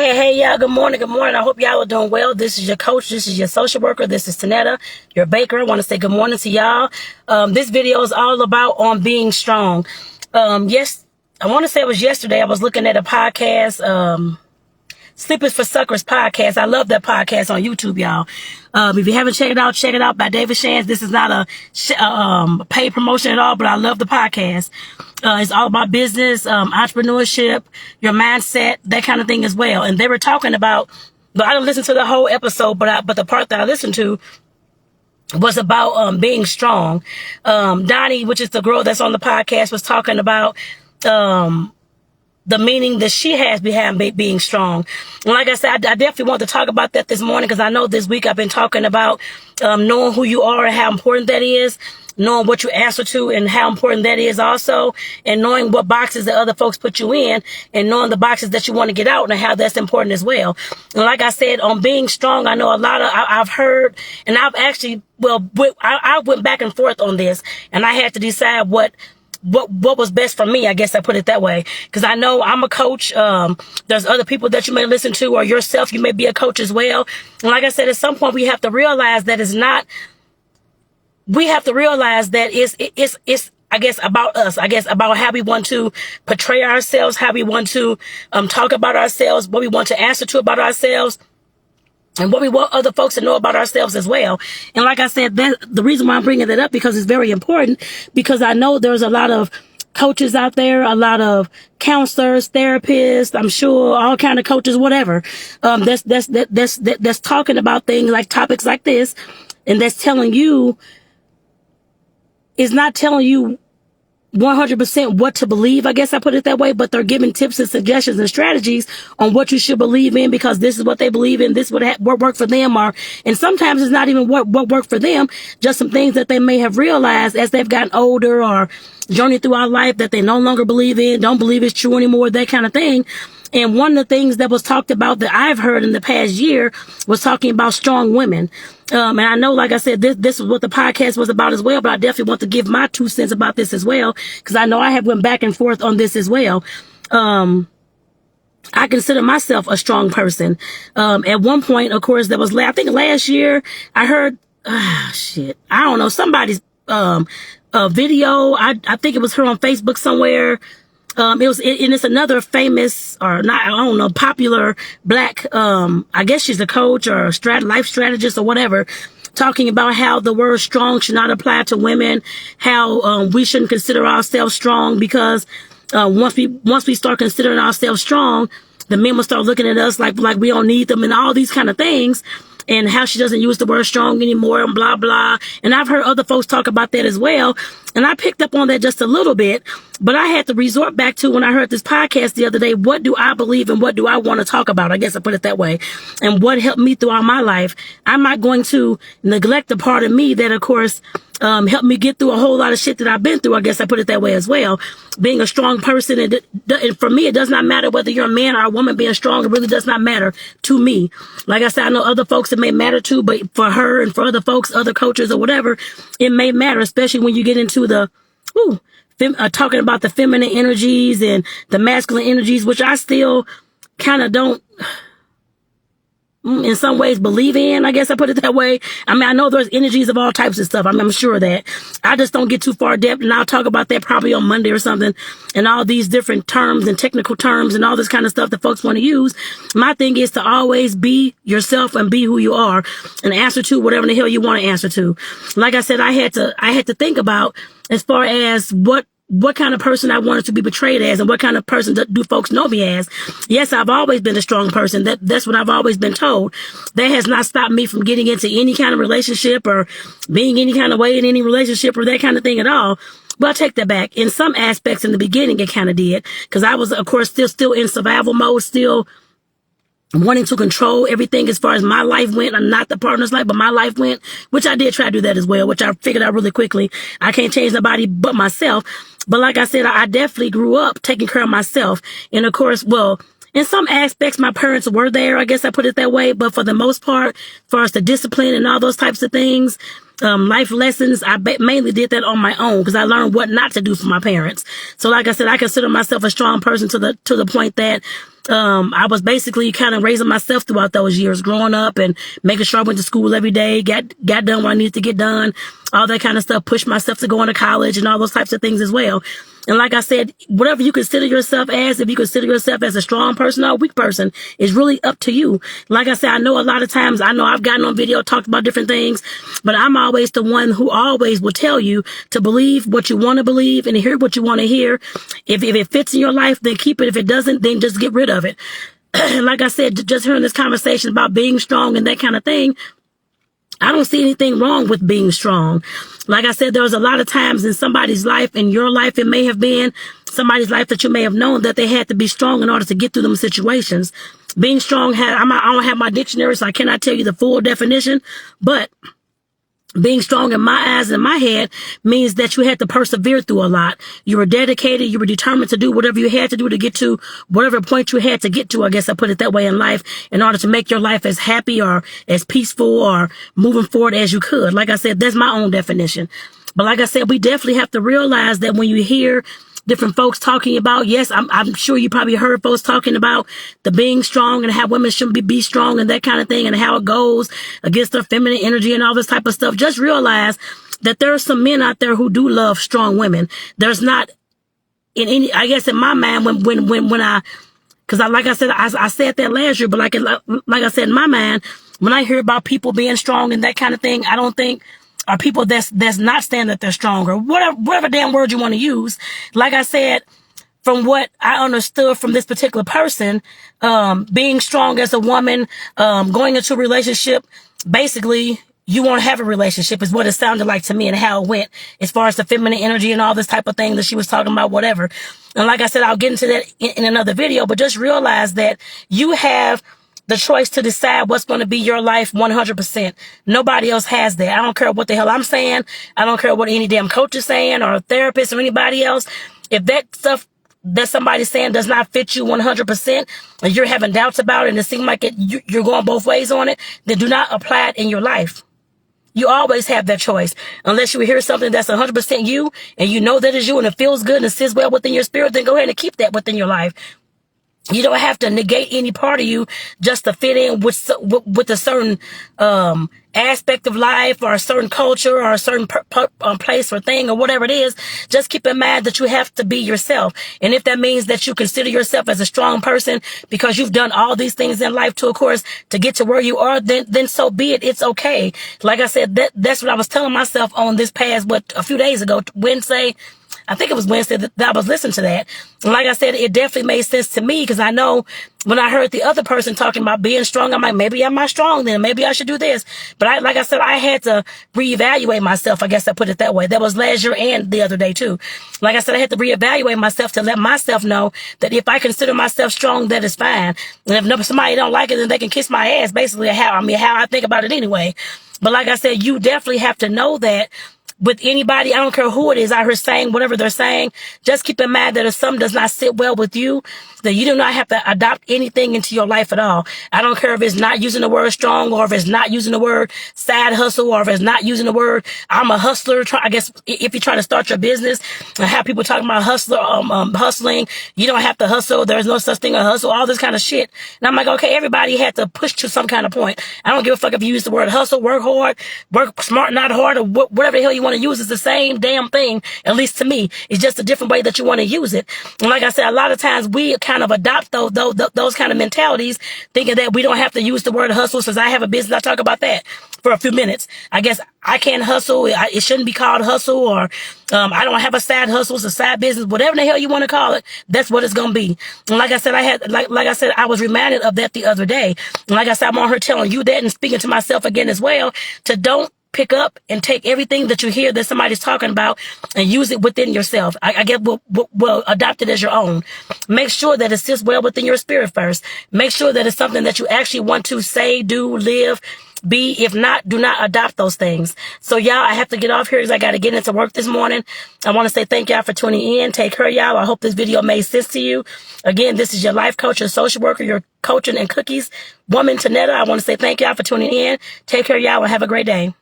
Hey, y'all. Good morning. Good morning. I hope y'all are doing well. This is your coach. This is your social worker. This is Tonetta, your baker. I want to say good morning to y'all. This video is all about on being strong. Yes, I want to say it was yesterday. I was looking at a podcast, Sleepers for Suckers podcast. I love that podcast on YouTube, y'all. If you haven't check it out by David Shands. This is not a paid promotion at all, but I love the podcast. It's all about business, entrepreneurship, your mindset, that kind of thing as well. And they were talking about, but I didn't listen to the whole episode, but the part that I listened to was about being strong. Donnie, which is the girl that's on the podcast, was talking about the meaning that she has behind being strong. And like I said, I definitely want to talk about that this morning because I know this week I've been talking about knowing who you are and how important that is, knowing what you answer to and how important that is also, and knowing what boxes that other folks put you in, and knowing the boxes that you want to get out and how that's important as well. And like I said, on being strong, I know a lot of, I've heard, and I've actually, I went back and forth on this, and I had to decide what was best for me, I guess I put it that way. Because I know I'm a coach. There's other people that you may listen to, or yourself, you may be a coach as well. And like I said, at some point we have to realize that it's not, we have to realize that it's I guess about us, I guess about how we want to portray ourselves, how we want to talk about ourselves, what we want to answer to about ourselves, and what we want other folks to know about ourselves as well. And like I said, the reason why I'm bringing that up, because it's very important, because I know there's a lot of coaches out there, a lot of counselors, therapists, I'm sure all kind of coaches, whatever, that's talking about things like topics like this, and that's telling you, is not telling you 100% what to believe, I guess I put it that way, but they're giving tips and suggestions and strategies on what you should believe in, because this is what they believe in, this would work for them, and sometimes it's not even what worked for them, just some things that they may have realized as they've gotten older or journeyed through our life that they no longer believe in, don't believe it's true anymore, that kind of thing. And one of the things that was talked about that I've heard in the past year was talking about strong women. And I know, like I said, this is what the podcast was about as well, but I definitely want to give my 2 cents about this as well, because I know I have went back and forth on this as well. I consider myself a strong person. At one point, of course, I think last year, I heard, I don't know, somebody's, video. I think it was her on Facebook somewhere. It's another famous, or not, I don't know, popular black, I guess she's a coach or a life strategist or whatever, talking about how the word strong should not apply to women, how, we shouldn't consider ourselves strong because, once we start considering ourselves strong, the men will start looking at us like we don't need them and all these kind of things. And how she doesn't use the word strong anymore and blah, blah. And I've heard other folks talk about that as well. And I picked up on that just a little bit, but I had to resort back to, when I heard this podcast the other day, what do I believe and what do I want to talk about? I guess I put it that way. And what helped me throughout my life. I'm not going to neglect the part of me that, of course, helped me get through a whole lot of shit that I've been through. I guess I put it that way as well. Being a strong person, and for me, it does not matter whether you're a man or a woman being strong. It really does not matter to me. Like I said, I know other folks it may matter to, but for her and for other folks, other coaches or whatever, it may matter, especially when you get into talking about the feminine energies and the masculine energies, which I still kind of don't, in some ways, believe in, I guess I put it that way. I mean, I know there's energies of all types of stuff. I mean, I'm sure of that. I just don't get too far depth, and I'll talk about that probably on Monday or something, and all these different terms and technical terms and all this kind of stuff that folks want to use. My thing is to always be yourself and be who you are and answer to whatever the hell you want to answer to. Like I said, I had to think about as far as what kind of person I wanted to be portrayed as and what kind of person do folks know me as. Yes, I've always been a strong person. That's what I've always been told. That has not stopped me from getting into any kind of relationship or being any kind of way in any relationship or that kind of thing at all. But I take that back. In some aspects in the beginning, it kind of did, because I was, of course, still in survival mode, still wanting to control everything as far as my life went, and not the partner's life, but my life went, which I did try to do that as well, which I figured out really quickly. I can't change nobody but myself. But like I said, I definitely grew up taking care of myself. And of course, in some aspects, my parents were there. I guess I put it that way. But for the most part, for us, the discipline and all those types of things, life lessons, I mainly did that on my own because I learned what not to do for my parents. So like I said, I consider myself a strong person to the point that I was basically kind of raising myself throughout those years, growing up and making sure I went to school every day, got done what I needed to get done, all that kind of stuff, pushed myself to go into college and all those types of things as well. And like I said, whatever you consider yourself as, if you consider yourself as a strong person or a weak person, is really up to you. Like I said, I know a lot of times, I know I've gotten on video, talked about different things, but I'm always the one who always will tell you to believe what you want to believe and hear what you want to hear. If it fits in your life, then keep it. If it doesn't, then just get rid of it. Like I said, just hearing this conversation about being strong and that kind of thing, I don't see anything wrong with being strong. Like I said, there was a lot of times in somebody's life, in your life, it may have been somebody's life that you may have known that they had to be strong in order to get through them situations. Being strong, I don't have my dictionary, so I cannot tell you the full definition, but being strong in my eyes and my head means that you had to persevere through a lot. You were dedicated. You were determined to do whatever you had to do to get to whatever point you had to get to. I guess I put it that way in life, in order to make your life as happy or as peaceful or moving forward as you could. Like I said, that's my own definition. But like I said, we definitely have to realize that when you hear different folks talking about, yes, I'm sure you probably heard folks talking about the being strong and how women shouldn't be strong and that kind of thing and how it goes against their feminine energy and all this type of stuff. Just realize that there are some men out there who do love strong women. There's not in any, I guess in my mind, like I said, I said that last year, but like I said, in my mind, when I hear about people being strong and that kind of thing, I don't think are people that's not saying that they're strong or whatever damn word you want to use. Like I said, from what I understood from this particular person, being strong as a woman, going into a relationship, basically you won't have a relationship is what it sounded like to me and how it went as far as the feminine energy and all this type of thing that she was talking about, whatever. And like I said, I'll get into that in another video, but just realize that you have the choice to decide what's going to be your life 100%. Nobody else has that. I don't care what the hell I'm saying. I don't care what any damn coach is saying or a therapist or anybody else. If that stuff that somebody's saying does not fit you 100% and you're having doubts about it and it seems like you're going both ways on it, then do not apply it in your life. You always have that choice. Unless you hear something that's 100% you and you know that is you and it feels good and it sits well within your spirit, then go ahead and keep that within your life. You don't have to negate any part of you just to fit in with a certain aspect of life or a certain culture or a certain place or thing or whatever it is. Just keep in mind that you have to be yourself. And if that means that you consider yourself as a strong person because you've done all these things in life to, of course, to get to where you are, then so be it. It's okay. Like I said, that's what I was telling myself on this past, a few days ago, Wednesday. I think it was Wednesday that I was listening to that. And like I said, it definitely made sense to me because I know when I heard the other person talking about being strong, I'm like, maybe I'm not strong then. Maybe I should do this. But like I said, I had to reevaluate myself. I guess I put it that way. That was last year and the other day too. Like I said, I had to reevaluate myself to let myself know that if I consider myself strong, that is fine. And if somebody don't like it, then they can kiss my ass. Basically, how I think about it anyway. But like I said, you definitely have to know that with anybody, I don't care who it is out here saying whatever they're saying, just keep in mind that if something does not sit well with you, that you do not have to adopt anything into your life at all. I don't care if it's not using the word strong or if it's not using the word side hustle or if it's not using the word I'm a hustler. I guess if you're trying to start your business and have people talking about hustling, you don't have to hustle. There's no such thing as hustle, all this kind of shit. And I'm like, okay, everybody had to push to some kind of point. I don't give a fuck if you use the word hustle, work hard, work smart, not hard, or whatever the hell you want to use. It's the same damn thing, at least to me. It's just a different way that you want to use it. And like I said, a lot of times we kind of adopt those kind of mentalities, thinking that we don't have to use the word hustle. Since I have a business, I talk about that for a few minutes. I guess I can't hustle. It shouldn't be called hustle, or I don't have a side hustle. It's a side business. Whatever the hell you want to call it, that's what it's gonna be. And like I said, I was reminded of that the other day. And like I said, I'm on here telling you that and speaking to myself again as well, to don't pick up and take everything that you hear that somebody's talking about and use it within yourself. I get well, adopt it as your own. Make sure that it sits well within your spirit first. Make sure that it's something that you actually want to say, do, live, be. If not, do not adopt those things. So y'all, I have to get off here because I got to get into work this morning. I want to say thank y'all for tuning in. Take care, y'all. I hope this video made sense to you. Again, this is your life coach, your social worker, your coaching and cookies woman, Tonetta. I want to say thank y'all for tuning in. Take care, y'all, and have a great day.